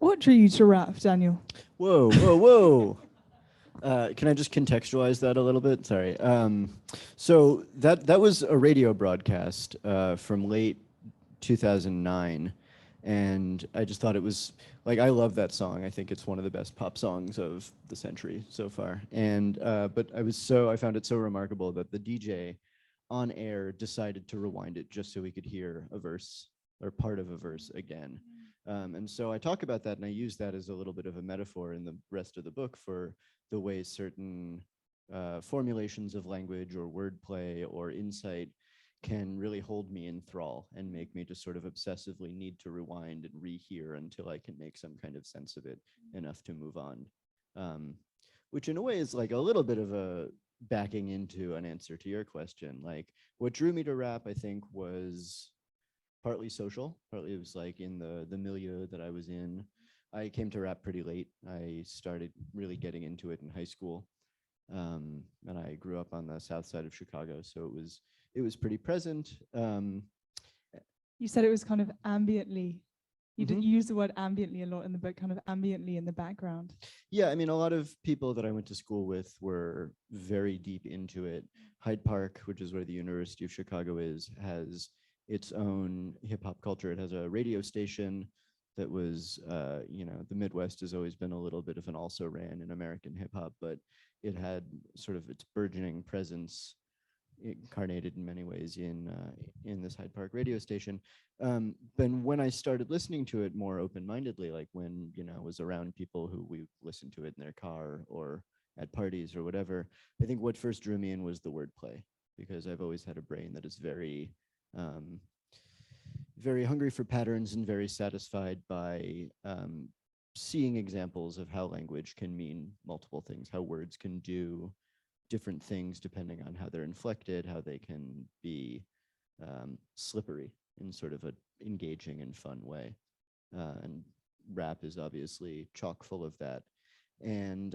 What drew you to rap, Daniel? Whoa, whoa, whoa. Can I just contextualize that a little bit? Sorry. So that was a radio broadcast from late 2009. And I just thought it was, like, I love that song. I think it's one of the best pop songs of the century so far. And, but I found it so remarkable that the DJ on air decided to rewind it just so we could hear a verse or part of a verse again. And so I talk about that, and I use that as a little bit of a metaphor in the rest of the book for the way certain formulations of language or wordplay or insight can really hold me in thrall and make me just sort of obsessively need to rewind and rehear until I can make some kind of sense of it enough to move on. Which in a way is like a little bit of a backing into an answer to your question. Like, what drew me to rap, I think, was partly social, partly it was like in the milieu that I was in. I came to rap pretty late. I started really getting into it in high school. And I grew up on the south side of Chicago, so it was pretty present. You said it was kind of ambiently. You did use the word ambiently a lot in the book, kind of ambiently in the background. Yeah, I mean, a lot of people that I went to school with were very deep into it. Hyde Park, which is where the University of Chicago is, has its own hip hop culture. It has a radio station that was, the Midwest has always been a little bit of an also ran in American hip hop, but it had sort of its burgeoning presence incarnated in many ways in this Hyde Park radio station. But when I started listening to it more open-mindedly, like when, I was around people who we listened to it in their car or at parties or whatever, I think what first drew me in was the wordplay, because I've always had a brain that is very, very hungry for patterns and very satisfied by seeing examples of how language can mean multiple things, how words can do different things depending on how they're inflected, how they can be slippery in sort of an engaging and fun way. And rap is obviously chock full of that. And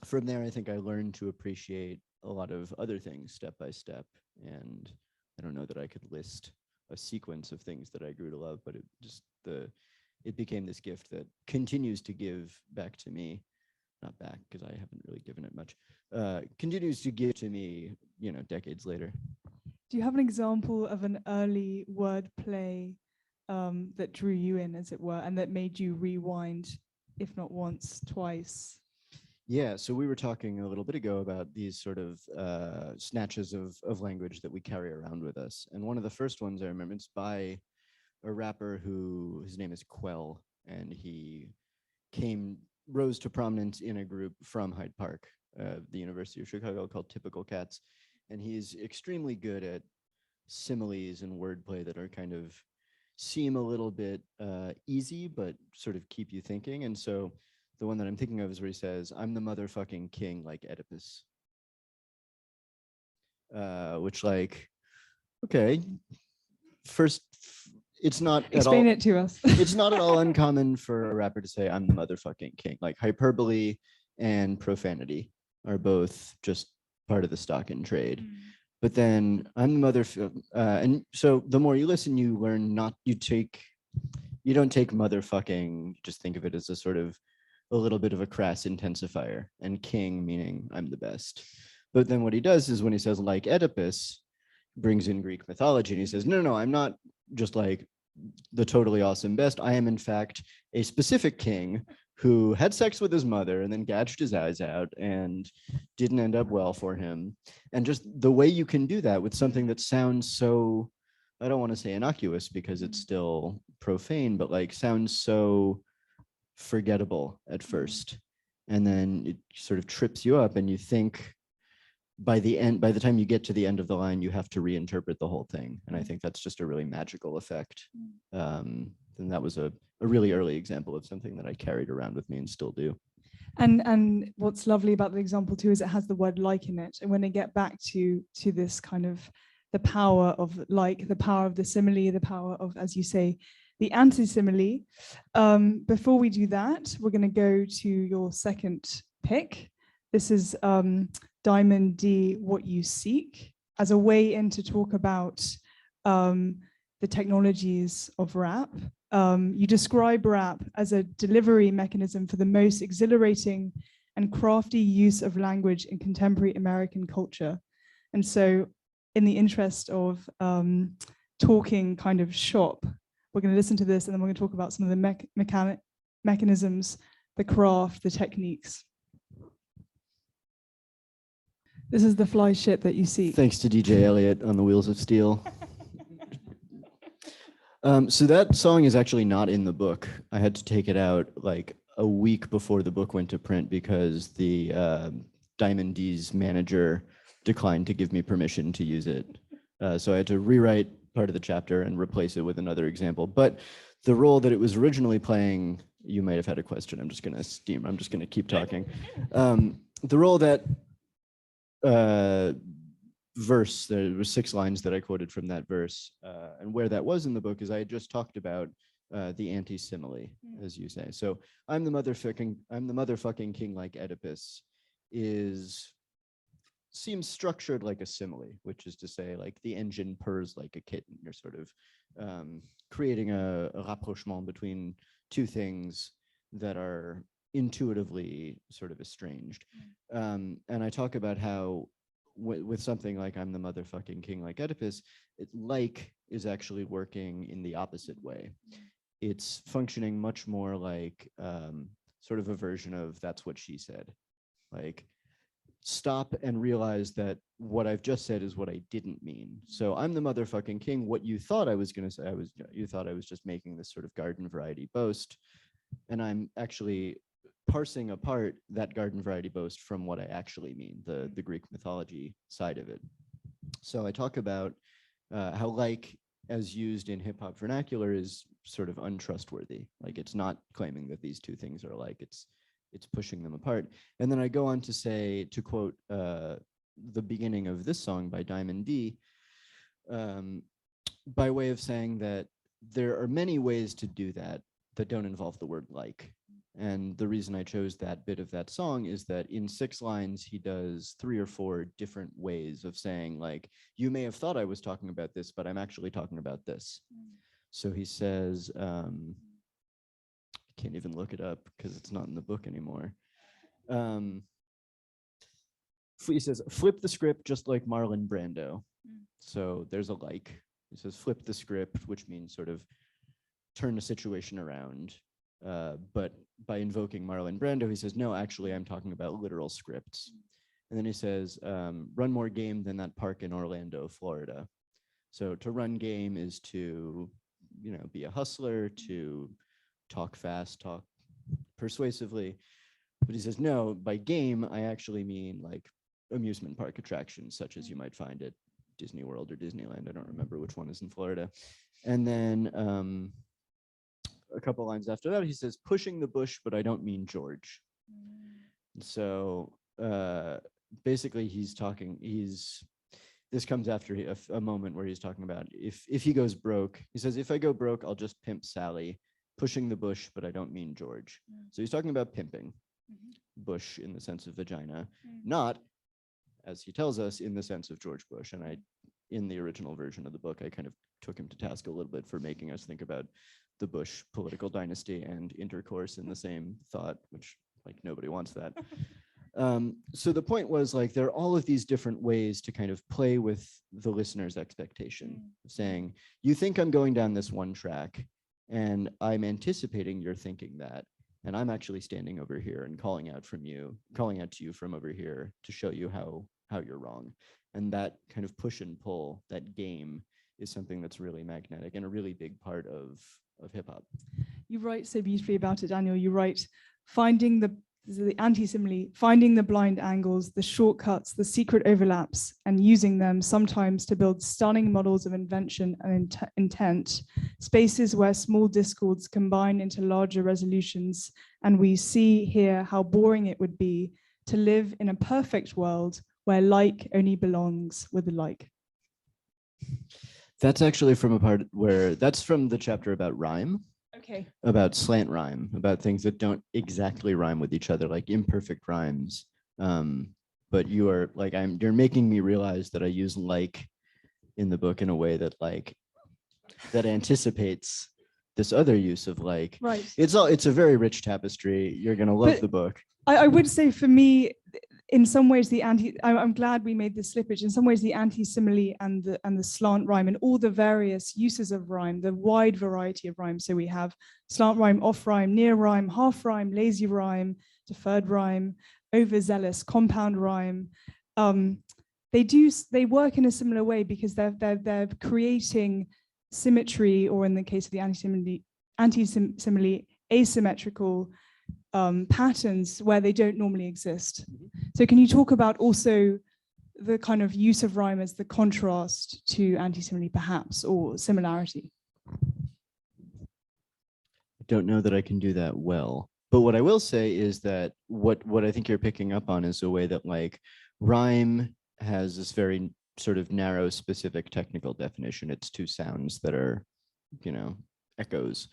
from there, I think I learned to appreciate a lot of other things step by step. And I don't know that I could list a sequence of things that I grew to love, but it became this gift that continues to give back to me. Not back, because I haven't really given it much, continues to give to me, decades later. Do you have an example of an early wordplay that drew you in, as it were, and that made you rewind, if not once, twice? Yeah, so we were talking a little bit ago about these sort of snatches of language that we carry around with us. And one of the first ones I remember, it's by a rapper his name is Quell, and he rose to prominence in a group from Hyde Park, the University of Chicago, called Typical Cats. And he's extremely good at similes and wordplay that are kind of seem a little bit easy, but sort of keep you thinking. And so the one that I'm thinking of is where he says, "I'm the motherfucking king like Oedipus." Which, like, okay, first, it's not at all. Explain it to us. It's not at all uncommon for a rapper to say, "I'm the motherfucking king." Like, hyperbole and profanity are both just part of the stock in trade. But then I'm the and so the more you listen, you learn you don't take motherfucking, just think of it as a sort of a little bit of a crass intensifier, and king meaning I'm the best. But then what he does is when he says like Oedipus, brings in Greek mythology, and he says, no, I'm not just like the totally awesome best. I am in fact a specific king who had sex with his mother and then gouged his eyes out and didn't end up well for him. And just the way you can do that with something that sounds so, I don't want to say innocuous because it's still profane, but like sounds so forgettable at first. And then it sort of trips you up and you think by the time you get to the end of the line, you have to reinterpret the whole thing. And I think that's just a really magical effect. And that was a really early example of something that I carried around with me and still do. And what's lovely about the example too is it has the word like in it. And when they get back to this kind of the power of like, the power of the simile, the power of, as you say, the antisimile. Before we do that, we're going to go to your second pick. This is Diamond D, What You Seek, as a way in to talk about the technologies of rap. you describe rap as a delivery mechanism for the most exhilarating and crafty use of language in contemporary American culture. And so in the interest of talking kind of shop, we're going to listen to this and then we're going to talk about some of the mechanisms, the craft, the techniques. This is the fly shit that you see. Thanks to DJ Elliott on the Wheels of Steel. So that song is actually not in the book. I had to take it out like a week before the book went to print because the Diamond D's manager declined to give me permission to use it. So I had to rewrite part of the chapter and replace it with another example. But the role that it was originally playing, you might have had a question. I'm just going to keep talking. The role that verse, there were 6 lines that I quoted from that verse, and where that was in the book is I had just talked about the antisimile, as you say. So I'm the motherfucking king like Oedipus seems structured like a simile, which is to say like the engine purrs like a kitten. You're sort of creating a rapprochement between two things that are intuitively sort of estranged. And I talk about how with something like I'm the motherfucking king like Oedipus, like is actually working in the opposite way. It's functioning much more like sort of a version of that's what she said. Like, stop and realize that what I've just said is what I didn't mean. So I'm the motherfucking king. What you thought I was going to say, you thought I was just making this sort of garden variety boast. And I'm actually parsing apart that garden variety boast from what I actually mean, the Greek mythology side of it. So I talk about how like as used in hip hop vernacular is sort of untrustworthy. Like it's not claiming that these two things are alike. It's pushing them apart. And then I go on to say, to quote the beginning of this song by Diamond D, by way of saying that there are many ways to do that don't involve the word like. And the reason I chose that bit of that song is that in 6 lines, he does 3 or 4 different ways of saying like, you may have thought I was talking about this, but I'm actually talking about this. So he says, can't even look it up because it's not in the book anymore. He says, flip the script just like Marlon Brando. So there's a like. He says, flip the script, which means sort of turn the situation around. But by invoking Marlon Brando, he says, no, actually, I'm talking about literal scripts. And then he says, run more game than that park in Orlando, Florida. So to run game is to, be a hustler, to talk fast, talk persuasively. But he says, no, by game, I actually mean like amusement park attractions, such as you might find at Disney World or Disneyland. I don't remember which one is in Florida. And then a couple lines after that, he says, pushing the bush, but I don't mean George. So basically this comes after a moment where he's talking about if he goes broke, he says, if I go broke, I'll just pimp Sally, pushing the bush, but I don't mean George. So he's talking about pimping, bush in the sense of vagina, not, as he tells us, in the sense of George Bush. And in the original version of the book, I kind of took him to task a little bit for making us think about the Bush political dynasty and intercourse in the same thought, which like nobody wants that. So the point was like, there are all of these different ways to kind of play with the listener's expectation, saying, you think I'm going down this one track and I'm anticipating you're thinking that, and I'm actually standing over here and calling out to you from over here to show you how you're wrong. And that kind of push and pull, that game, is something that's really magnetic and a really big part of hip hop. You write so beautifully about it, Daniel. You write, finding the anti-simile, finding the blind angles, the shortcuts, the secret overlaps, and using them sometimes to build stunning models of invention and intent, spaces where small discords combine into larger resolutions, and we see here how boring it would be to live in a perfect world where like only belongs with the like. That's actually from that's from the chapter about rhyme. Okay. About slant rhyme, about things that don't exactly rhyme with each other, like imperfect rhymes. But you are like, you're making me realize that I use like in the book in a way that like, that anticipates this other use of like. Right. It's a very rich tapestry. You're gonna love But the book. I would say for me, in some ways, I'm glad we made this slippage. In some ways, the antisimile and the slant rhyme and all the various uses of rhyme, the wide variety of rhyme. So we have slant rhyme, off rhyme, near rhyme, half rhyme, lazy rhyme, deferred rhyme, overzealous, compound rhyme. They work in a similar way because they're creating symmetry, or in the case of the antisimile, asymmetrical patterns where they don't normally exist. So can you talk about also the kind of use of rhyme as the contrast to antisimile perhaps, or similarity? I don't know that I can do that well, but what I will say is that what I think you're picking up on is a way that like rhyme has this very sort of narrow, specific technical definition. It's two sounds that are, echoes.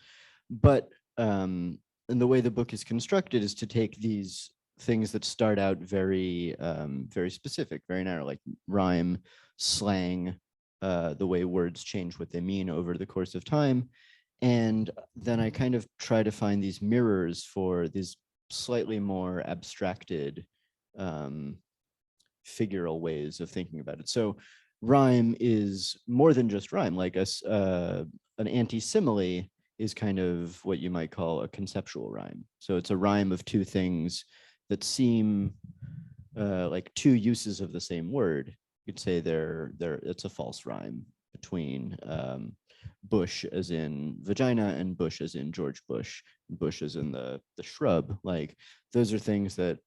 But and the way the book is constructed is to take these things that start out very, very specific, very narrow, like rhyme, slang, the way words change what they mean over the course of time. And then I kind of try to find these mirrors for these slightly more abstracted, figural ways of thinking about it. So rhyme is more than just rhyme. Like an antisimile is kind of what you might call a conceptual rhyme. So it's a rhyme of two things that seem like two uses of the same word. You could say it's a false rhyme between bush as in vagina and bush as in George Bush. Bush as in the shrub. Like those are things that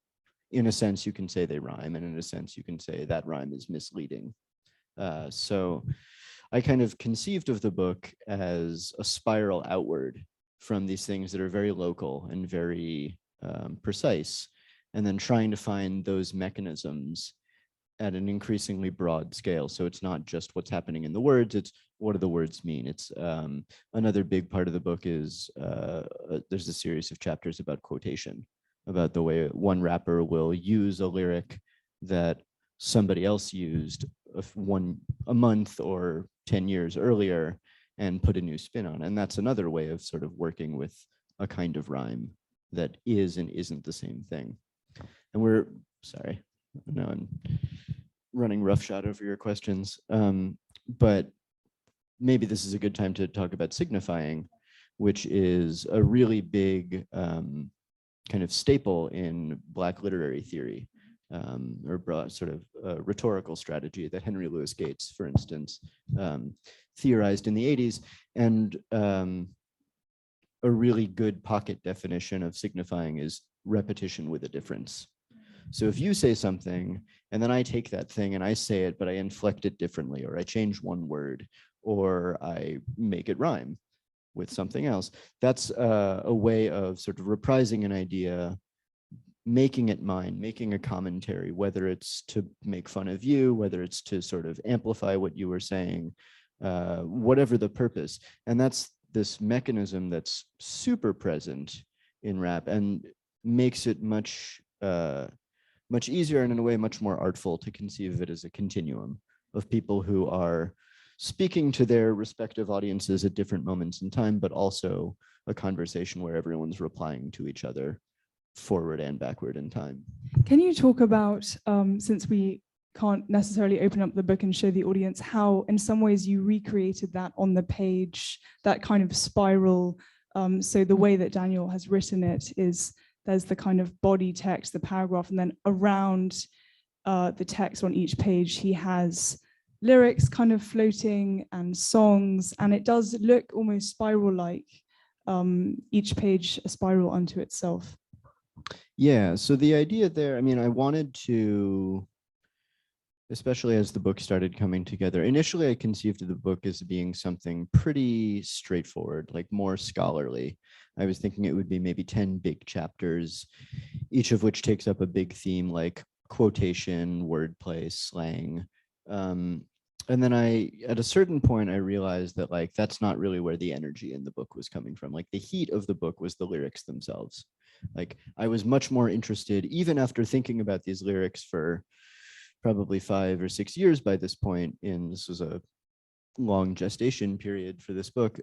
in a sense you can say they rhyme, and in a sense you can say that rhyme is misleading. So I kind of conceived of the book as a spiral outward from these things that are very local and very precise, and then trying to find those mechanisms at an increasingly broad scale. So it's not just what's happening in the words, it's what do the words mean. It's another big part of the book is there's a series of chapters about quotation, about the way one rapper will use a lyric that somebody else used a month or 10 years earlier and put a new spin on. And that's another way of sort of working with a kind of rhyme that is and isn't the same thing. And sorry, no, I'm running roughshod over your questions, but maybe this is a good time to talk about signifying, which is a really big kind of staple in Black literary theory, or broad sort of rhetorical strategy that Henry Louis Gates, for instance, theorized in the 80s. And a really good pocket definition of signifying is repetition with a difference. So if you say something and then I take that thing and I say it, but I inflect it differently, or I change one word, or I make it rhyme with something else, that's a way of sort of reprising an idea, making it mine, making a commentary, whether it's to make fun of you, whether it's to sort of amplify what you were saying, whatever the purpose. And that's this mechanism that's super present in rap and makes it much easier and in a way much more artful to conceive of it as a continuum of people who are speaking to their respective audiences at different moments in time, but also a conversation where everyone's replying to each other forward and backward in time. Can you talk about, since we can't necessarily open up the book and show the audience, how in some ways you recreated that on the page, that kind of spiral? So the way that Daniel has written it is there's the kind of body text, the paragraph, and then around the text on each page, he has lyrics kind of floating and songs, and it does look almost spiral-like, each page a spiral unto itself. Yeah, so the idea there, I mean, I wanted to, especially as the book started coming together, initially I conceived of the book as being something pretty straightforward, like more scholarly. I was thinking it would be maybe 10 big chapters, each of which takes up a big theme like quotation, wordplay, slang. And then at a certain point, I realized that like, that's not really where the energy in the book was coming from. Like the heat of the book was the lyrics themselves. Like I was much more interested, even after thinking about these lyrics for probably 5 or 6 years by this point, this was a long gestation period for this book.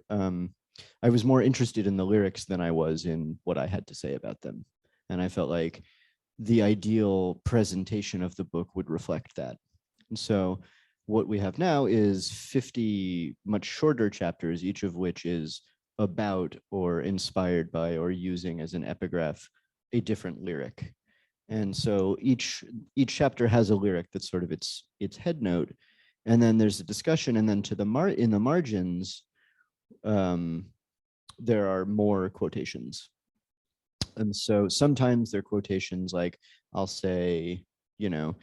I was more interested in the lyrics than I was in what I had to say about them. And I felt like the ideal presentation of the book would reflect that. And so what we have now is 50 much shorter chapters, each of which is about or inspired by or using as an epigraph a different lyric. And so each chapter has a lyric that's sort of its head note, and then there's a discussion, and then to the in the margins, there are more quotations. And so sometimes they're quotations like, I'll say, you know,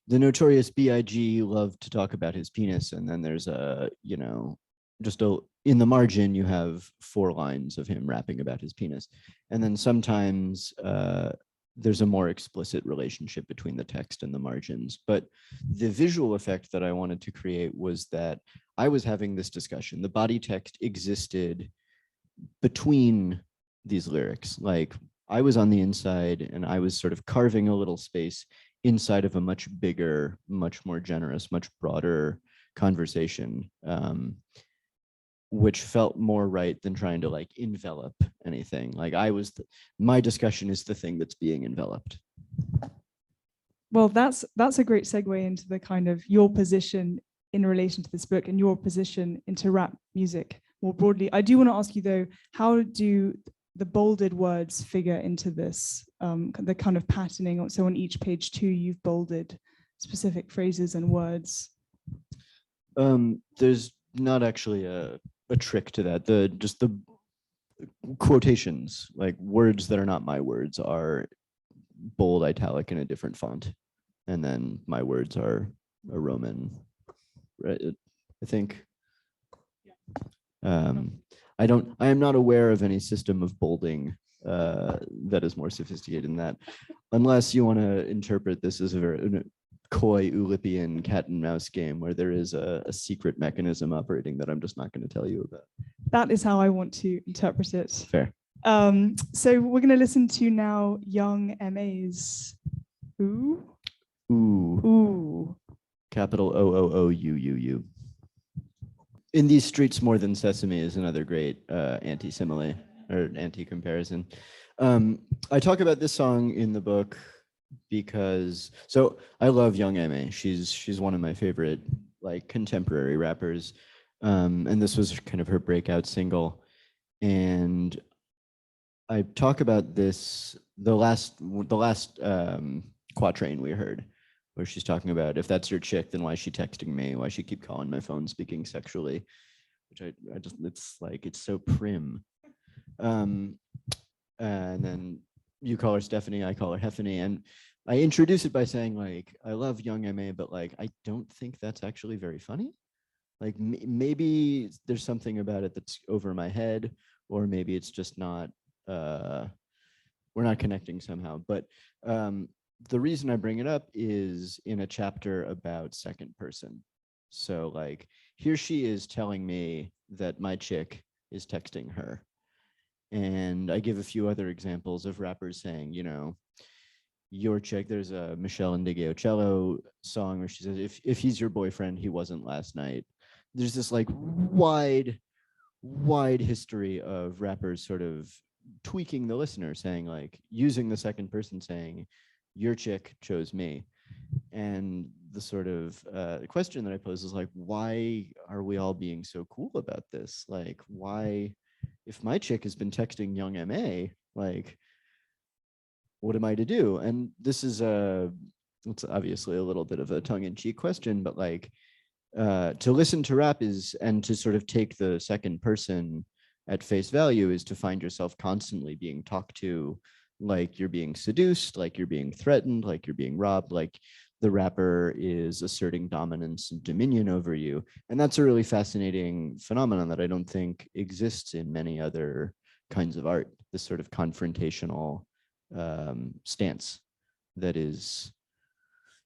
the notorious B.I.G. loved to talk about his penis, and then there's a, you know, just in the margin you have 4 lines of him rapping about his penis. And then sometimes there's a more explicit relationship between the text and the margins. But the visual effect that I wanted to create was that I was having this discussion. The body text existed between these lyrics. Like, I was on the inside and I was sort of carving a little space inside of a much bigger, much more generous, much broader conversation, which felt more right than trying to like envelop anything. Like my discussion is the thing that's being enveloped. Well, that's a great segue into the kind of your position in relation to this book and your position into rap music more broadly. I do want to ask you though, how do the bolded words figure into this, the kind of patterning? So on each page 2, you've bolded specific phrases and words. There's not actually a trick to that. Just the quotations, like words that are not my words, are bold italic in a different font, and then my words are a Roman, right? I think. I am not aware of any system of bolding that is more sophisticated than that, unless you want to interpret this as a very coy Oulipian cat and mouse game where there is a secret mechanism operating that I'm just not going to tell you about. That is how I want to interpret it. Fair. So we're going to listen to now Young M.A.'s Ooh. Ooh. Ooh. Capital OOOUUU. In these streets more than sesame is another great antisimile or anti-comparison. I talk about this song in the book because, so I love Young M.A. She's one of my favorite like contemporary rappers, and this was kind of her breakout single. And I talk about this the last quatrain we heard, where she's talking about, if that's your chick, then why is she texting me? Why she keep calling my phone speaking sexually? Which I just, it's like, it's so prim. And then you call her Stephanie, I call her Heffany. And I introduce it by saying, like, I love Young M.A., but like, I don't think that's actually very funny. Like maybe there's something about it that's over my head, or maybe it's just not, we're not connecting somehow. But the reason I bring it up is in a chapter about second person. So like, here she is telling me that my chick is texting her. And I give a few other examples of rappers saying, you know, your chick, there's a Michelle Indigeo song where she says, if he's your boyfriend, he wasn't last night. There's this like wide history of rappers sort of tweaking the listener, saying like, using the second person, saying, your chick chose me. And the sort of question that I pose is like, why are we all being so cool about this? Like, why, if my chick has been texting Young M.A., like, what am I to do? And this is it's obviously a little bit of a tongue-in-cheek question, but like, to listen to rap is, and to sort of take the second person at face value, is to find yourself constantly being talked to like you're being seduced, like you're being threatened, like you're being robbed, like the rapper is asserting dominance and dominion over you. And that's a really fascinating phenomenon that I don't think exists in many other kinds of art, this sort of confrontational stance that is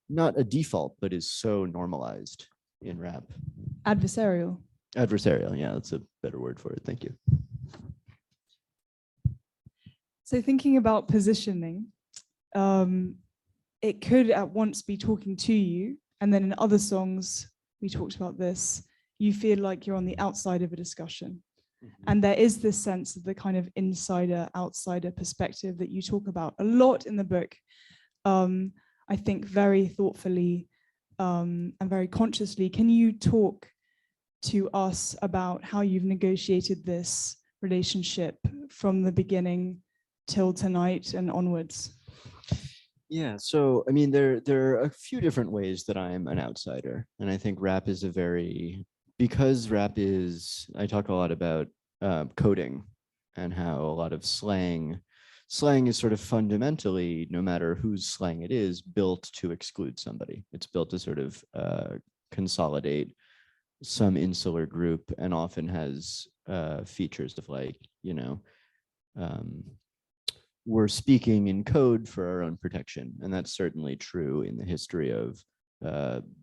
not a default, but is so normalized in rap. Adversarial. Adversarial, yeah, that's a better word for it. Thank you. So thinking about positioning, it could at once be talking to you, and then in other songs, we talked about this, you feel like you're on the outside of a discussion. And there is this sense of the kind of insider outsider perspective that you talk about a lot in the book. I think very thoughtfully and very consciously. Can you talk to us about how you've negotiated this relationship from the beginning till tonight and onwards? Yeah, so I mean, there are a few different ways that I'm an outsider, and I think rap is because rap is, I talk a lot about coding and how a lot of slang is sort of fundamentally, no matter whose slang it is, built to exclude somebody. It's built to sort of consolidate some insular group, and often has features of like, we're speaking in code for our own protection. And that's certainly true in the history of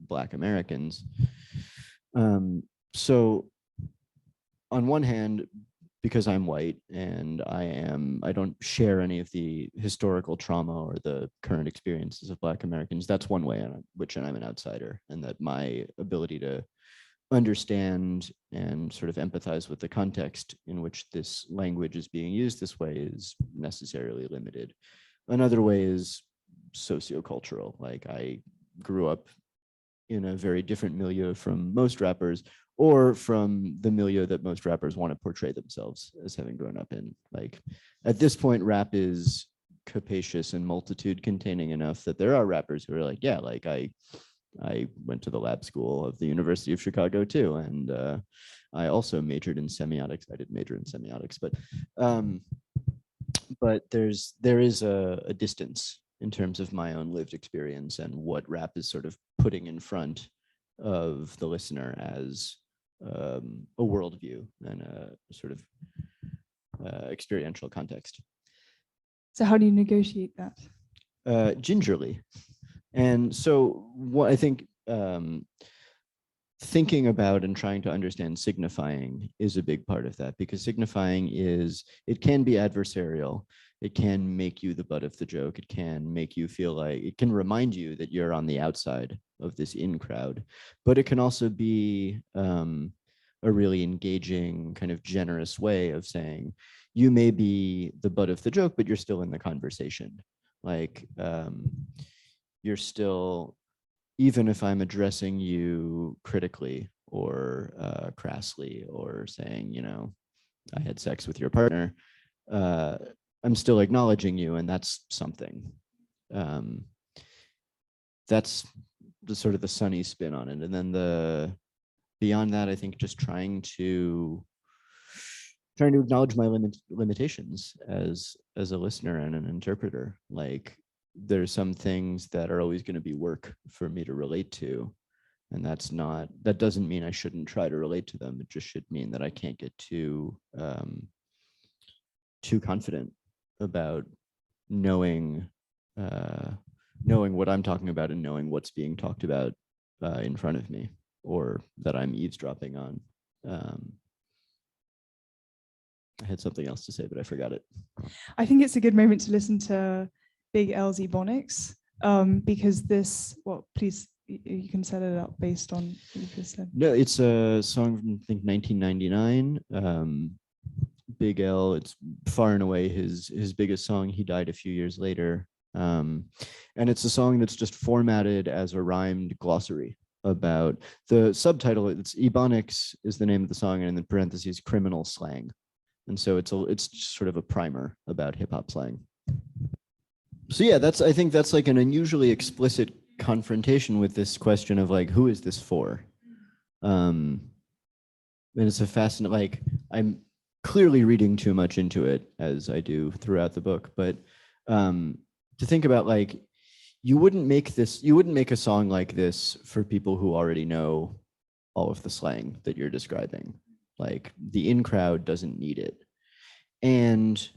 Black Americans. So on one hand, because I'm white and I don't share any of the historical trauma or the current experiences of Black Americans, that's one way in which I'm an outsider, and that my ability to understand and sort of empathize with the context in which this language is being used this way is necessarily limited. Another way is sociocultural. Like, I grew up in a very different milieu from most rappers, or from the milieu that most rappers want to portray themselves as having grown up in. Like, at this point, rap is capacious and multitude containing enough that there are rappers who are like, yeah, like I went to the lab school of the University of Chicago too, and I also majored in semiotics. I did major in semiotics, but there is a distance in terms of my own lived experience and what rap is sort of putting in front of the listener as a worldview and a sort of experiential context. So how do you negotiate that? Gingerly. And so what I think thinking about and trying to understand signifying is a big part of that, because signifying it can be adversarial. It can make you the butt of the joke. It can make you feel like, it can remind you that you're on the outside of this in crowd, but it can also be a really engaging, kind of generous way of saying, you may be the butt of the joke, but you're still in the conversation. Like, you're still, even if I'm addressing you critically or crassly, or saying, I had sex with your partner, I'm still acknowledging you, and that's something. That's the sort of the sunny spin on it. And then beyond that, I think just trying to acknowledge my limitations as a listener and an interpreter. Like, there's some things that are always going to be work for me to relate to, and that doesn't mean I shouldn't try to relate to them. It just should mean that I can't get too confident about knowing what I'm talking about and knowing what's being talked about in front of me, or that I'm eavesdropping on. I had something else to say, but I forgot it. I think it's a good moment to listen to Big Ls EBonics, because please, you can set it up based on what you just said. No, it's a song from, I think, 1999. Big L, it's far and away his biggest song. He died a few years later. And it's a song that's just formatted as a rhymed glossary about the subtitle. It's EBonics is the name of the song, and in the parentheses, criminal slang. And so it's just sort of a primer about hip hop slang. So yeah, I think that's like an unusually explicit confrontation with this question of like, who is this for? And it's a fascinating, like, I'm clearly reading too much into it, as I do throughout the book, but to think about, like, you wouldn't make a song like this for people who already know all of the slang that you're describing. Like, the in crowd doesn't need it. And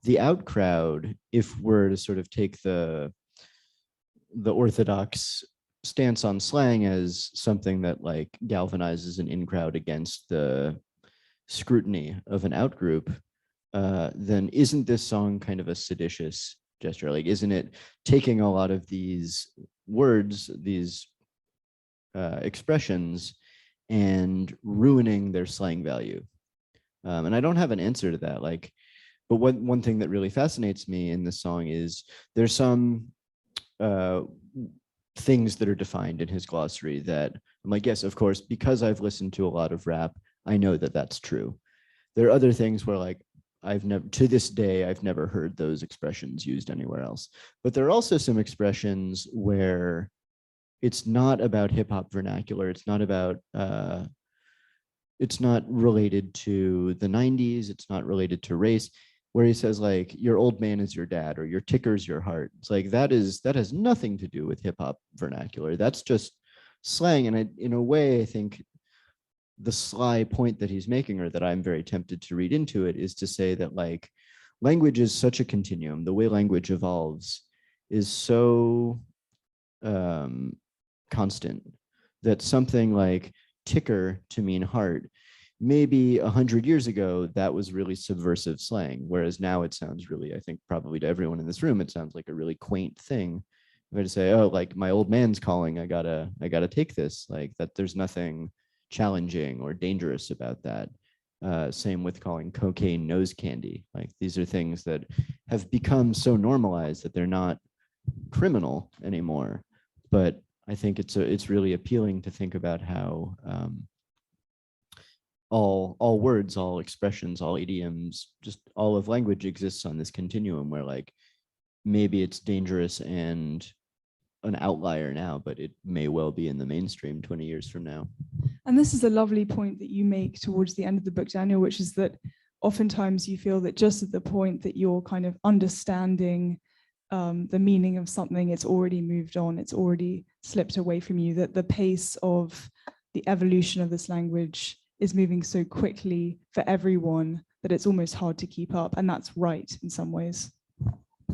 the out crowd, if we're to sort of take the orthodox stance on slang as something that like galvanizes an in crowd against the scrutiny of an out group, then isn't this song kind of a seditious gesture? Like, isn't it taking a lot of these words, these expressions, and ruining their slang value? And I don't have an answer to that. Like, but one thing that really fascinates me in this song is there's some things that are defined in his glossary that I'm like, yes, of course, because I've listened to a lot of rap, I know that that's true. There are other things where like to this day, I've never heard those expressions used anywhere else. But there are also some expressions where it's not about hip hop vernacular. It's not about, it's not related to the 90s. It's not related to race, where he says like, your old man is your dad, or your ticker's your heart. It's like, that has nothing to do with hip hop vernacular. That's just slang. And in a way, I think the sly point that he's making, or that I'm very tempted to read into it, is to say that like language is such a continuum. The way language evolves is so constant that something like ticker to mean heart, maybe 100 years ago, that was really subversive slang. Whereas now it sounds really, I think probably to everyone in this room, it sounds like a really quaint thing. If I just say, oh, like my old man's calling, I gotta take this, like that. There's nothing challenging or dangerous about that. Same with calling cocaine nose candy. Like these are things that have become so normalized that they're not criminal anymore. But I think it's really appealing to think about how all words, all expressions, all idioms, just all of language exists on this continuum where like maybe it's dangerous and an outlier now, but it may well be in the mainstream 20 years from now. And this is a lovely point that you make towards the end of the book, Daniel, which is that oftentimes you feel that just at the point that you're kind of understanding the meaning of something, it's already moved on, it's already slipped away from you, that the pace of the evolution of this language is moving so quickly for everyone that it's almost hard to keep up. And that's right in some ways.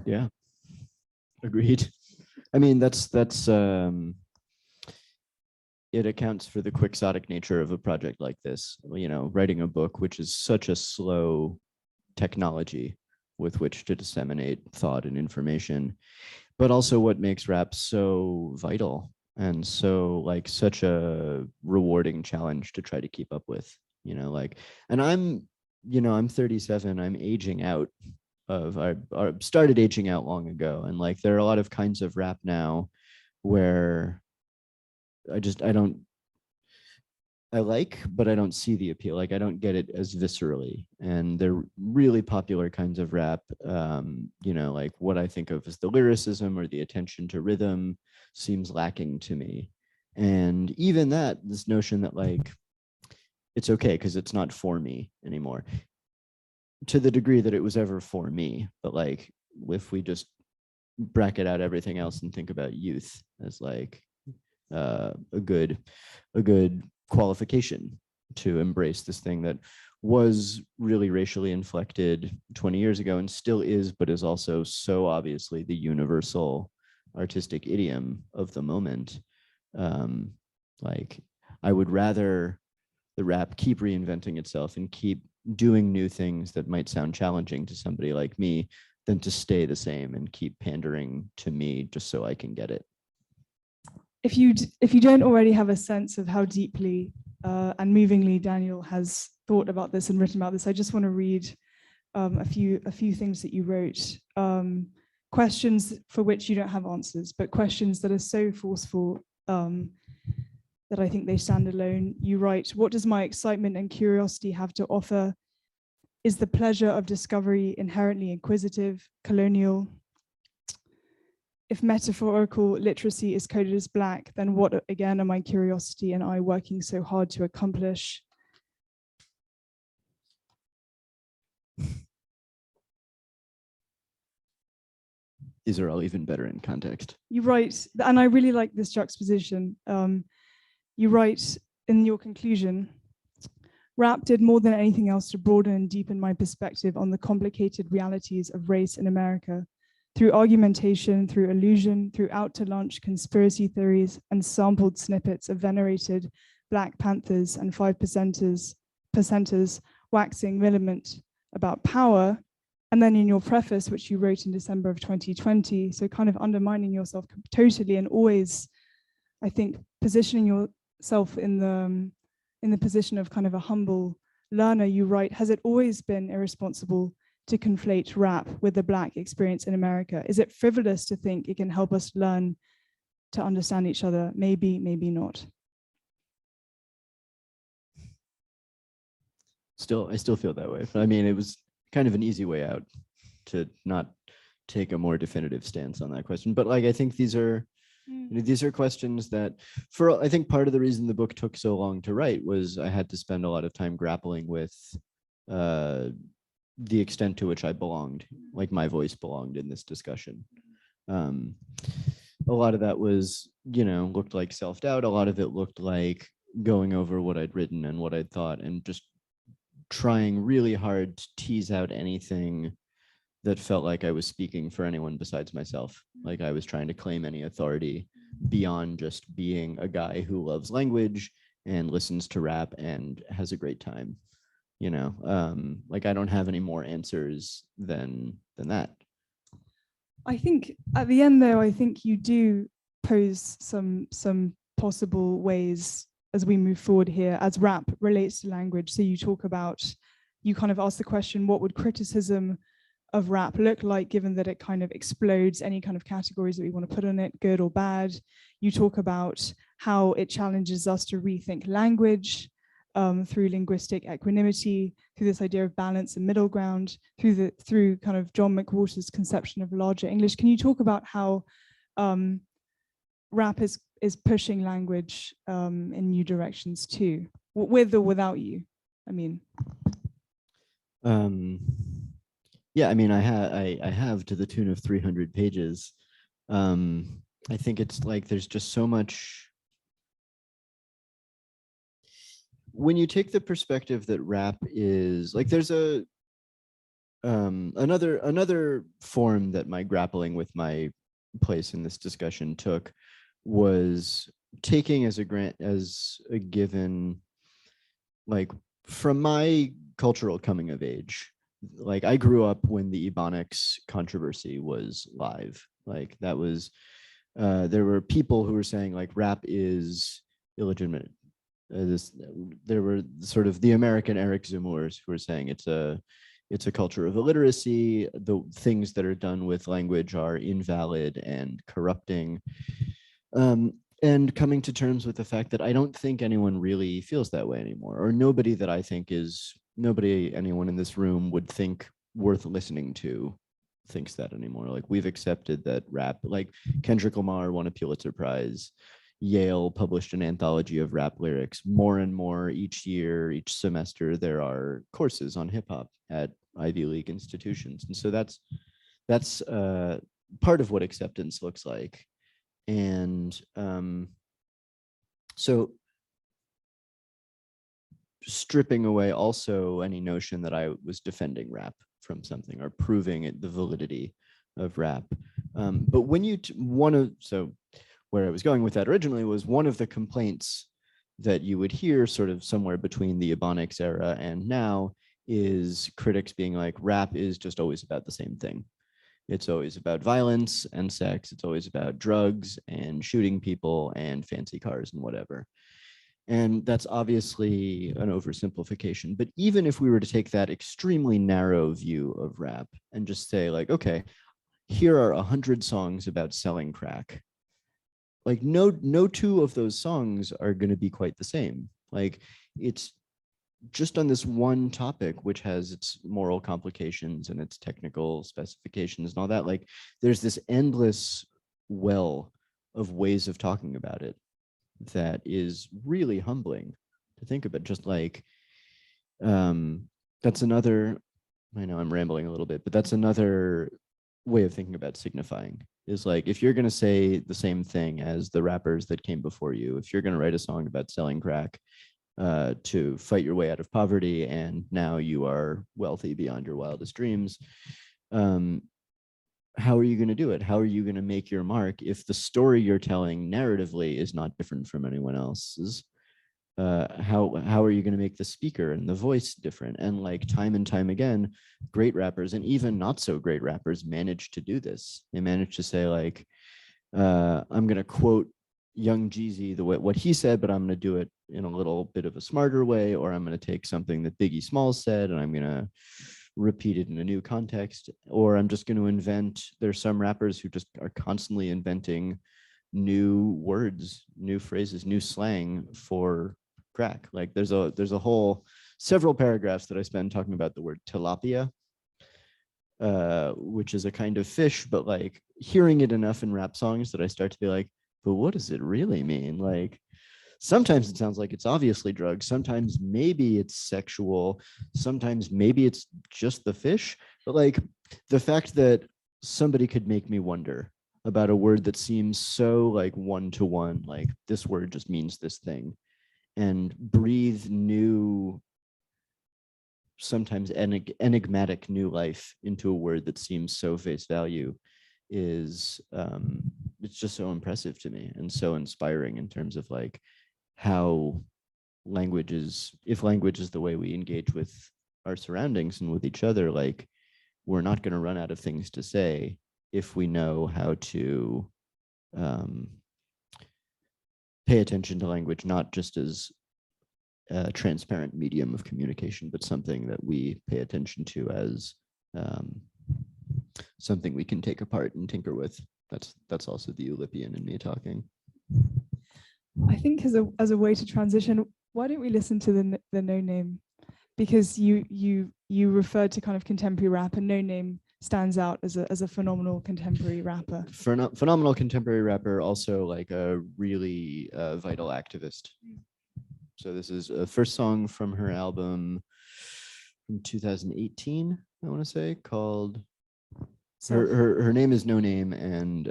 Yeah, agreed. I mean, that's it accounts for the quixotic nature of a project like this, you know, writing a book, which is such a slow technology with which to disseminate thought and information, but also what makes rap so vital and so like such a rewarding challenge to try to keep up with, you know, like, and I'm 37, I'm aging out of, I started aging out long ago. And like, there are a lot of kinds of rap now where I like, but I don't see the appeal. Like I don't get it as viscerally. And they're really popular kinds of rap. You know, like what I think of as the lyricism or the attention to rhythm seems lacking to me. And even that, this notion that like, it's okay because it's not for me anymore, to the degree that it was ever for me. But like, if we just bracket out everything else and think about youth as like a good qualification to embrace this thing that was really racially inflected 20 years ago and still is, but is also so obviously the universal artistic idiom of the moment. Like, I would rather the rap keep reinventing itself and keep doing new things that might sound challenging to somebody like me than to stay the same and keep pandering to me just so I can get it. If you don't already have a sense of how deeply and movingly Daniel has thought about this and written about this, I just want to read a few things that you wrote. Questions for which you don't have answers, but questions that are so forceful that I think they stand alone. You write, "What does my excitement and curiosity have to offer? Is the pleasure of discovery inherently inquisitive, colonial? If metaphorical literacy is coded as Black, then what again are my curiosity and I working so hard to accomplish?" These are all even better in context. You write, and I really like this juxtaposition. You write in your conclusion, "Rap did more than anything else to broaden and deepen my perspective on the complicated realities of race in America. Through argumentation, through illusion, through out-to-lunch conspiracy theories and sampled snippets of venerated Black Panthers and 5%ers waxing militant about power." And then in your preface, which you wrote in December of 2020, so kind of undermining yourself totally and always, I think, positioning yourself in the position of kind of a humble learner, you write, has it always been irresponsible to conflate rap with the Black experience in America? Is it frivolous to think it can help us learn to understand each other? Maybe, maybe not. I still feel that way. I mean, it was kind of an easy way out to not take a more definitive stance on that question. But like, I think these are questions that, I think part of the reason the book took so long to write was I had to spend a lot of time grappling with the extent to which I belonged, like my voice belonged in this discussion. A lot of that was, looked like self-doubt. A lot of it looked like going over what I'd written and what I'd thought and just trying really hard to tease out anything that felt like I was speaking for anyone besides myself. Like I was trying to claim any authority beyond just being a guy who loves language and listens to rap and has a great time. Like I don't have any more answers than that. I think at the end, though, I think you do pose some possible ways as we move forward here as rap relates to language. So you kind of ask the question, what would criticism of rap look like, given that it kind of explodes any kind of categories that we want to put on it, good or bad? You talk about how it challenges us to rethink language through linguistic equanimity, through this idea of balance and middle ground, through kind of John McWhorter's conception of larger English. Can you talk about how rap is pushing language in new directions too, with or without you? I mean. Yeah, I mean, I have to the tune of 300 pages. I think it's like there's just so much. When you take the perspective that rap is like, there's another form that my grappling with my place in this discussion took was taking as a given, like from my cultural coming of age. Like I grew up when the EBonics controversy was live. Like that was, there were people who were saying like rap is illegitimate. There were sort of the American Eric Zemmours who were saying it's a culture of illiteracy. The things that are done with language are invalid and corrupting. And coming to terms with the fact that I don't think anyone really feels that way anymore, or nobody that I think anyone in this room would think worth listening to thinks that anymore. Like we've accepted that rap, like Kendrick Lamar won a Pulitzer Prize. Yale published an anthology of rap lyrics. More and more each year, each semester, there are courses on hip hop at Ivy League institutions. And so that's part of what acceptance looks like. And so stripping away also any notion that I was defending rap from something or proving the validity of rap. But when you so where I was going with that originally was one of the complaints that you would hear sort of somewhere between the Ebonics era and now is critics being like, rap is just always about the same thing. It's always about violence and sex. It's always about drugs and shooting people and fancy cars and whatever. And that's obviously an oversimplification. But even if we were to take that extremely narrow view of rap and just say like, okay, here are 100 songs about selling crack. Like no two of those songs are going to be quite the same. Like it's just on this one topic, which has its moral complications and its technical specifications and all that. Like there's this endless well of ways of talking about it that is really humbling to think about. Just like that's another, I know I'm rambling a little bit, but that's another way of thinking about signifying, is like if you're going to say the same thing as the rappers that came before you, if you're going to write a song about selling crack to fight your way out of poverty and now you are wealthy beyond your wildest dreams, how are you going to do it? How are you going to make your mark if the story you're telling narratively is not different from anyone else's? How are you going to make the speaker and the voice different? And like time and time again, great rappers and even not so great rappers manage to do this. They manage to say like, I'm going to quote Young Jeezy the way what he said, but I'm going to do it in a little bit of a smarter way, or I'm going to take something that Biggie Smalls said and I'm going to repeat it in a new context, or I'm just going to invent. There's some rappers who just are constantly inventing new words, new phrases, new slang for crack. Like there's a whole several paragraphs that I spend talking about the word tilapia, which is a kind of fish, but like hearing it enough in rap songs that I start to be like, but what does it really mean? Like sometimes it sounds like it's obviously drugs. Sometimes maybe it's sexual. Sometimes maybe it's just the fish. But like the fact that somebody could make me wonder about a word that seems so like one-to-one, like this word just means this thing, and breathe new, sometimes enigmatic new life into a word that seems so face value is it's just so impressive to me and so inspiring in terms of like how language is, if language is the way we engage with our surroundings and with each other, like we're not going to run out of things to say if we know how to pay attention to language, not just as a transparent medium of communication, but something that we pay attention to as something we can take apart and tinker with. That's also the Oulipian in me talking. I think as a way to transition, why don't we listen to the No Name? Because you referred to kind of contemporary rap, and No Name stands out as a phenomenal contemporary rapper. Phenomenal contemporary rapper, also like a really vital activist. So this is a first song from her album from 2018, I want to say, called her name is No Name, and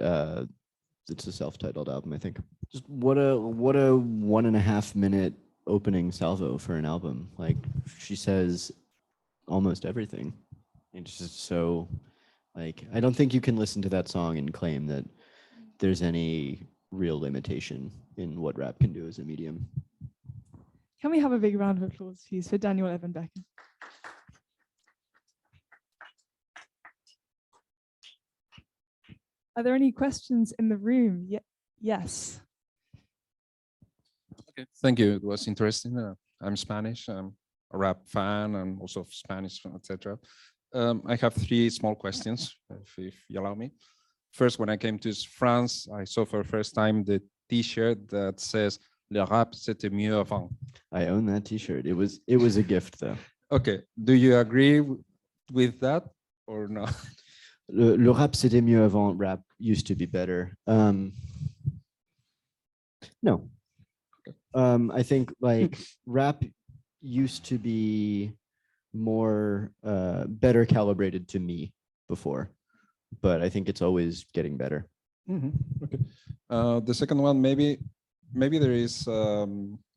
it's a self-titled album, I think. Just what a 1.5 minute opening salvo for an album. Like she says almost everything. It's just so like, I don't think you can listen to that song and claim that there's any real limitation in what rap can do as a medium. Can we have a big round of applause, please, for Daniel Levin Becker? Are there any questions in the room? Yes. Okay, thank you. It was interesting. I'm Spanish. I'm a rap fan and also Spanish, etc. I have 3 small questions, if you allow me. First, when I came to France, I saw for the first time the T-shirt that says "Le rap c'était mieux avant." I own that T-shirt. It was a gift, though. Okay, do you agree with that or not? Le rap c'était mieux avant. Rap used to be better. No. Okay. I think like rap used to be more better calibrated to me before, but I think it's always getting better. Mm-hmm. Okay. The second one, maybe there is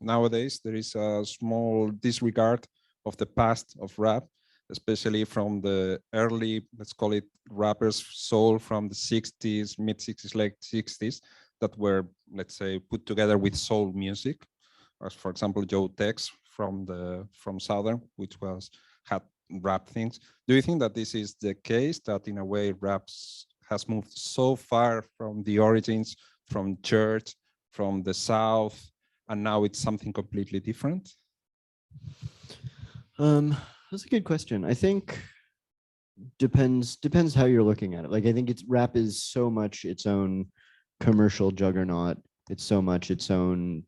nowadays there is a small disregard of the past of rap, especially from the early, let's call it rappers, soul from the 60s, mid 60s, late 60s, that were, let's say, put together with soul music, as for example Joe Tex from Southern, which had rap things. Do you think that this is the case, that in a way raps has moved so far from the origins, from church, from the South, and now it's something completely different? That's a good question. I think depends how you're looking at it. Like I think rap is so much its own commercial juggernaut. It's so much its own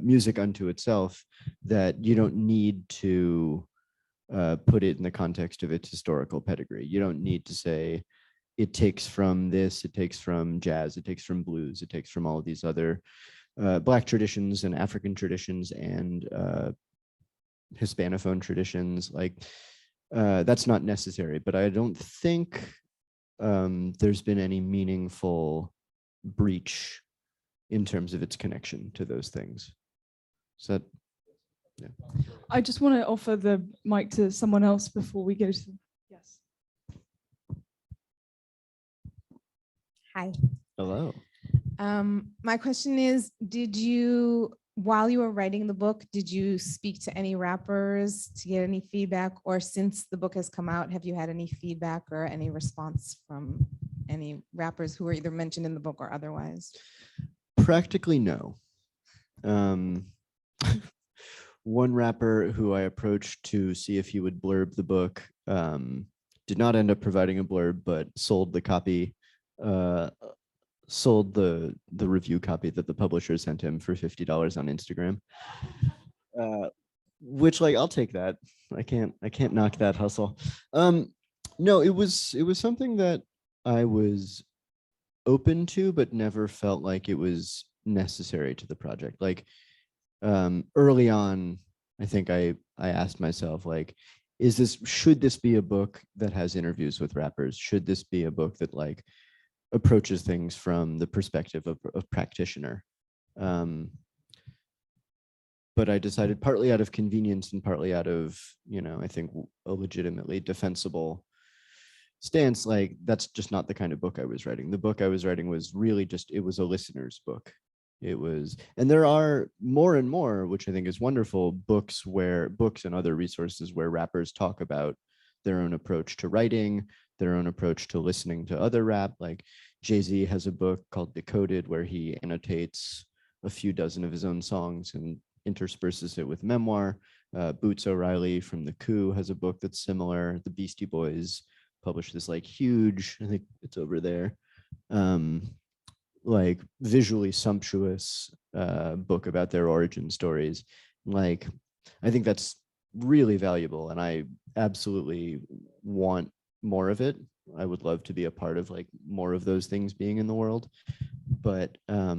music unto itself that you don't need to put it in the context of its historical pedigree. You don't need to say it takes from this, it takes from jazz, it takes from blues, it takes from all of these other Black traditions and African traditions and Hispanophone traditions. Like that's not necessary, but I don't think there's been any meaningful breach in terms of its connection to those things. So that, yeah. I just want to offer the mic to someone else before we go to yes. Hi. Hello. My question is, while you were writing the book, did you speak to any rappers to get any feedback? Or since the book has come out, have you had any feedback or any response from any rappers who were either mentioned in the book or otherwise? Practically no. One rapper who I approached to see if he would blurb the book did not end up providing a blurb, but sold the copy, sold the review copy that the publisher sent him for $50 on Instagram. Which, like, I'll take that. I can't knock that hustle. No, it was something that I was open to, but never felt like it was necessary to the project. Like, early on, I think I asked myself, like, should this be a book that has interviews with rappers? Should this be a book that like approaches things from the perspective of practitioner? But I decided, partly out of convenience and partly out of, I think a legitimately defensible stance, like that's just not the kind of book I was writing. The book I was writing was really just, it was a listener's book. It was, and there are more and more, which I think is wonderful, books and other resources where rappers talk about their own approach to writing, their own approach to listening to other rap. Like Jay-Z has a book called Decoded where he annotates a few dozen of his own songs and intersperses it with memoir. Boots O'Reilly from The Coup has a book that's similar. The Beastie Boys published this like huge, I think it's over there, like visually sumptuous book about their origin stories. Like, I think that's really valuable, and I absolutely want more of it. I would love to be a part of like more of those things being in the world, but I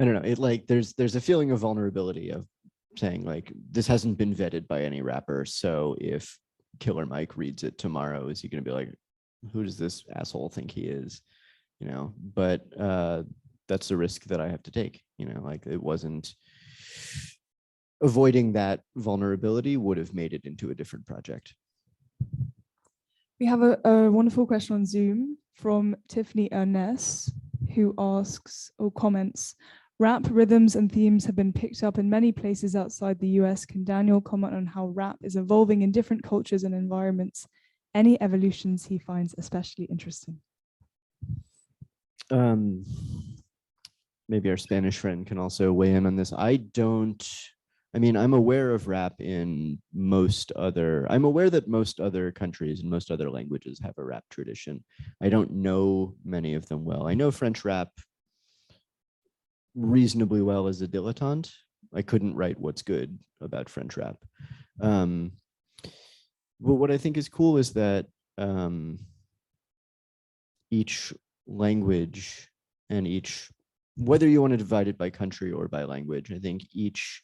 don't know. It like there's a feeling of vulnerability of saying like this hasn't been vetted by any rapper. So if Killer Mike reads it tomorrow, is he going to be like, who does this asshole think he is? But that's the risk that I have to take. Like it wasn't, avoiding that vulnerability would have made it into a different project. We have a wonderful question on Zoom from Tiffany Ernest, who asks or comments, rap rhythms and themes have been picked up in many places outside the US. Can Daniel comment on how rap is evolving in different cultures and environments? Any evolutions he finds especially interesting? Maybe our Spanish friend can also weigh in on this. I'm aware of rap I'm aware that most other countries and most other languages have a rap tradition. I don't know many of them well. I know French rap reasonably well as a dilettante. I couldn't write what's good about French rap. But what I think is cool is that each language and whether you want to divide it by country or by language, I think each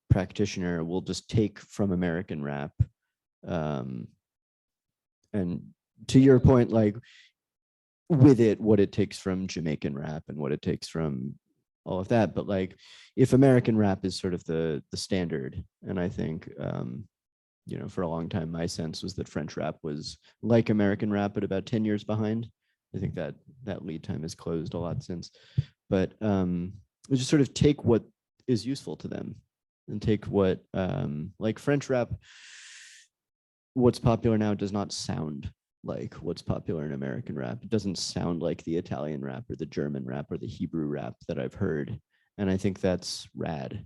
practitioner will just take from American rap. And to your point, like with it, what it takes from Jamaican rap and what it takes from all of that. But like, if American rap is sort of the standard, and I think, for a long time, my sense was that French rap was like American rap, but about 10 years behind. I think that lead time has closed a lot since. But we just sort of take what is useful to them and take what, like French rap, what's popular now does not sound like what's popular in American rap. It doesn't sound like the Italian rap or the German rap or the Hebrew rap that I've heard. And I think that's rad.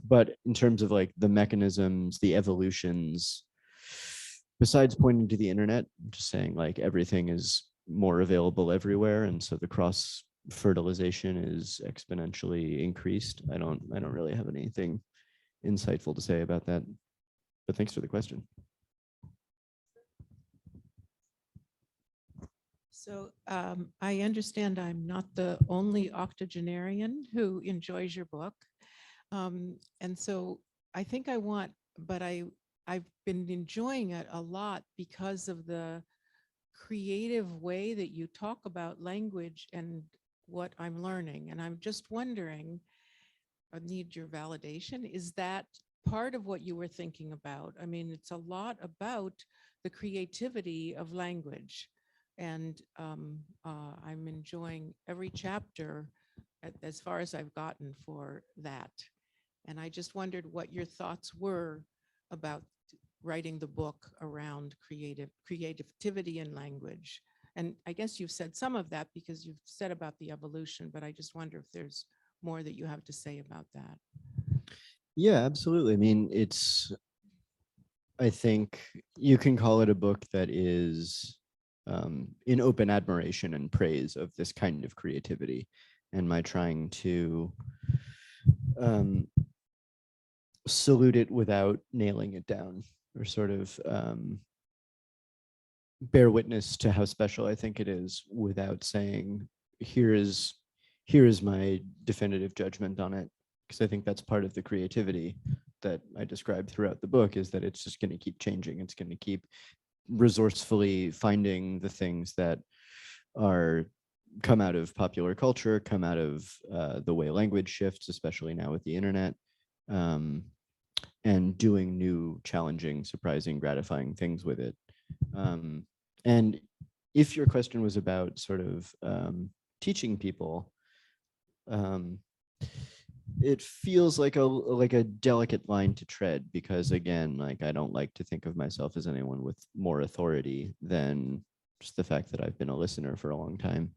But in terms of like the mechanisms, the evolutions, besides pointing to the internet, just saying like everything is more available everywhere. And so the cross fertilization is exponentially increased. I don't really have anything insightful to say about that, but thanks for the question. So I understand I'm not the only octogenarian who enjoys your book. And so I think I've been enjoying it a lot because of the creative way that you talk about language and what I'm learning. And I'm just wondering, I need your validation. Is that part of what you were thinking about? I mean, it's a lot about the creativity of language. And I'm enjoying every chapter as far as I've gotten for that. And I just wondered what your thoughts were about writing the book around creativity in language. And I guess you've said some of that because you've said about the evolution, but I just wonder if there's more that you have to say about that. Yeah, absolutely. I mean, I think you can call it a book that is in open admiration and praise of this kind of creativity, and my trying to salute it without nailing it down, or sort of bear witness to how special I think it is without saying, here is my definitive judgment on it. Because I think that's part of the creativity that I described throughout the book, is that it's just going to keep changing. It's going to keep resourcefully finding the things that are come out of popular culture, come out of the way language shifts, especially now with the internet, and doing new, challenging, surprising, gratifying things with it. And if your question was about sort of teaching people, it feels like a delicate line to tread, because again, like, I don't like to think of myself as anyone with more authority than just the fact that I've been a listener for a long time.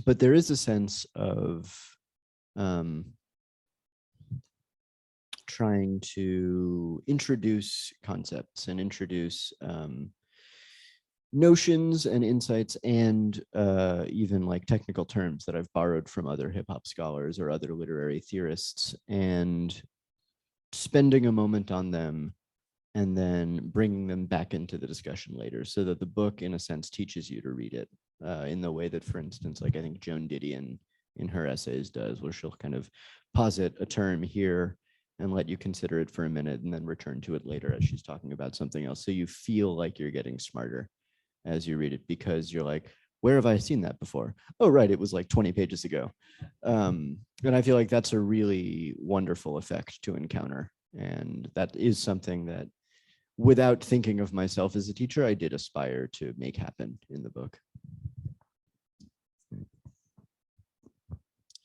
But there is a sense of trying to introduce concepts and introduce notions and insights and even like technical terms that I've borrowed from other hip hop scholars or other literary theorists, and spending a moment on them and then bringing them back into the discussion later, so that the book in a sense teaches you to read it in the way that, for instance, like I think Joan Didion in her essays does, where she'll kind of posit a term here and let you consider it for a minute and then return to it later as she's talking about something else. So you feel like you're getting smarter as you read it, because you're like, where have I seen that before? Oh, right, it was like 20 pages ago. And I feel like that's a really wonderful effect to encounter. And that is something that, without thinking of myself as a teacher, I did aspire to make happen in the book.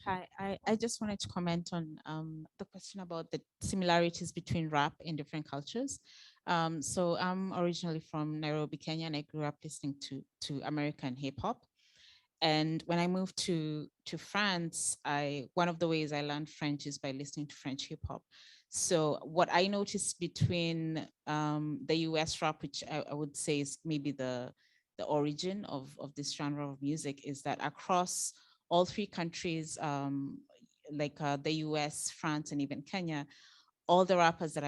Hi, I just wanted to comment on the question about the similarities between rap in different cultures. So I'm originally from Nairobi, Kenya, and I grew up listening to American hip hop. And when I moved to France, one of the ways I learned French is by listening to French hip hop. So what I noticed between the US rap, which I would say is maybe the origin of this genre of music, is that across all three countries, like the US, France, and even Kenya, all the rappers that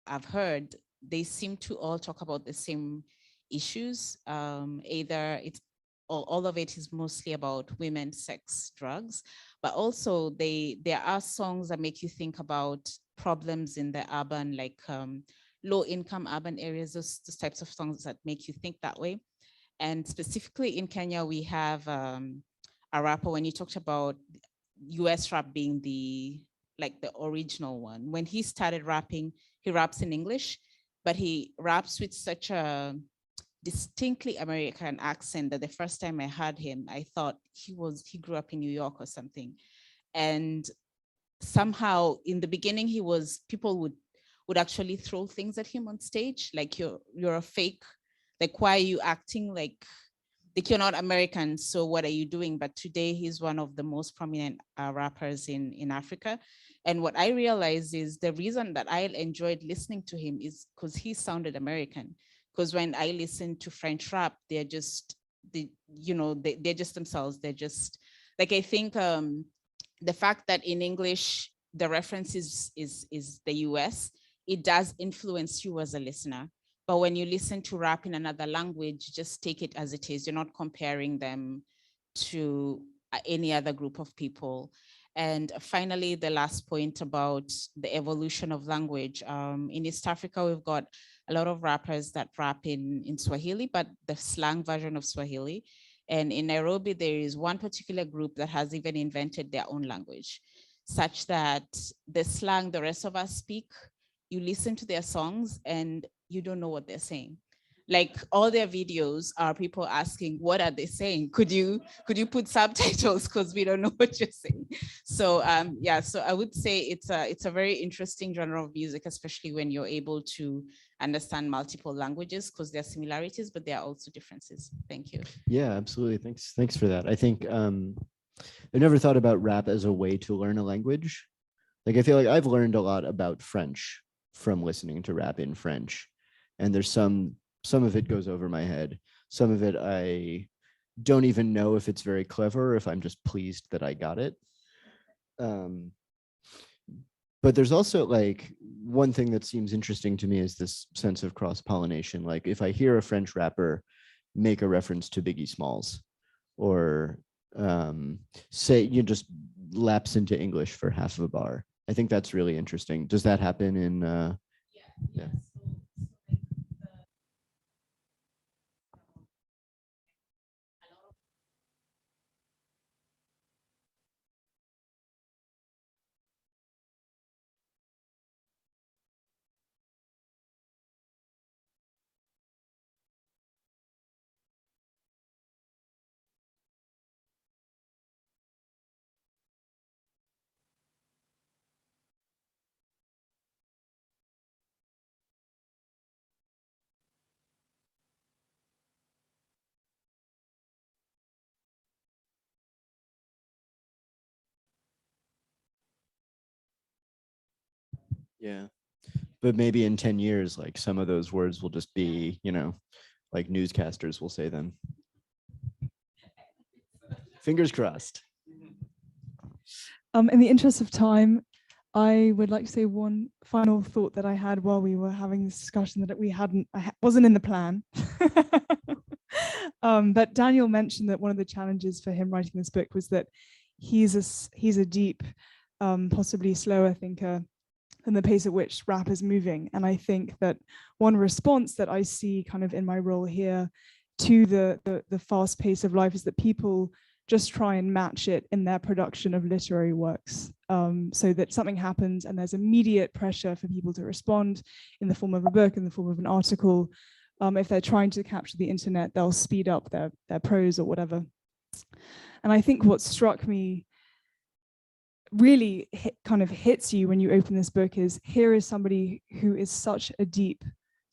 I've heard, they seem to all talk about the same issues. Either it's all of it is mostly about women, sex, drugs, but also there are songs that make you think about problems in the urban, like low-income urban areas, those types of songs that make you think that way. And specifically in Kenya, we have a rapper, when you talked about US rap being the original one. When he started rapping, he raps in English, but he raps with such a distinctly American accent that the first time I heard him, I thought he grew up in New York or something. And somehow in the beginning, people would actually throw things at him on stage, like you're a fake, like why are you acting like you're not American, so what are you doing? But today he's one of the most prominent rappers in Africa. And what I realized is the reason that I enjoyed listening to him is because he sounded American. Because when I listen to French rap, they're just themselves. They're just like, I think the fact that in English, the reference is the US, it does influence you as a listener. But when you listen to rap in another language, just take it as it is. You're not comparing them to any other group of people. And finally, the last point about the evolution of language. In East Africa, we've got a lot of rappers that rap in Swahili, but the slang version of Swahili. And in Nairobi, there is one particular group that has even invented their own language, such that the slang the rest of us speak, you listen to their songs and you don't know what they're saying. Like all their videos are people asking, what are they saying? Could you put subtitles, because we don't know what you're saying. So yeah, so I would say it's a very interesting genre of music, especially when you're able to understand multiple languages, because there are similarities, but there are also differences. Thank you. Yeah, absolutely. Thanks for that. I think I never thought about rap as a way to learn a language. Like, I feel like I've learned a lot about French from listening to rap in French. And there's some of it goes over my head. Some of it I don't even know if it's very clever, or if I'm just pleased that I got it. But there's also, like, one thing that seems interesting to me is this sense of cross-pollination. Like, if I hear a French rapper make a reference to Biggie Smalls, or say, you just lapse into English for half of a bar, I think that's really interesting. Does that happen in yeah. Yeah. But maybe in 10 years, like, some of those words will just be, like, newscasters will say them. Fingers crossed. In the interest of time, I would like to say one final thought that I had while we were having this discussion that wasn't in the plan. But Daniel mentioned that one of the challenges for him writing this book was that he's a deep, possibly slower thinker than the pace at which rap is moving. And I think that one response that I see kind of in my role here to the fast pace of life is that people just try and match it in their production of literary works, so that something happens and there's immediate pressure for people to respond in the form of a book, in the form of an article. If they're trying to capture the internet, they'll speed up their prose or whatever. And I think what struck me really kind of hits you when you open this book is, here is somebody who is such a deep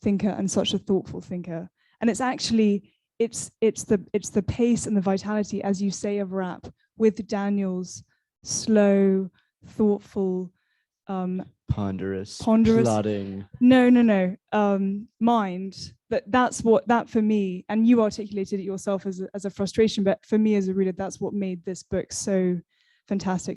thinker and such a thoughtful thinker. And it's actually, it's the pace and the vitality, as you say, of rap with Daniel's slow, thoughtful, ponderous, plodding. No. Mind. That for me, and you articulated it yourself as a frustration, but for me as a reader, that's what made this book so fantastic.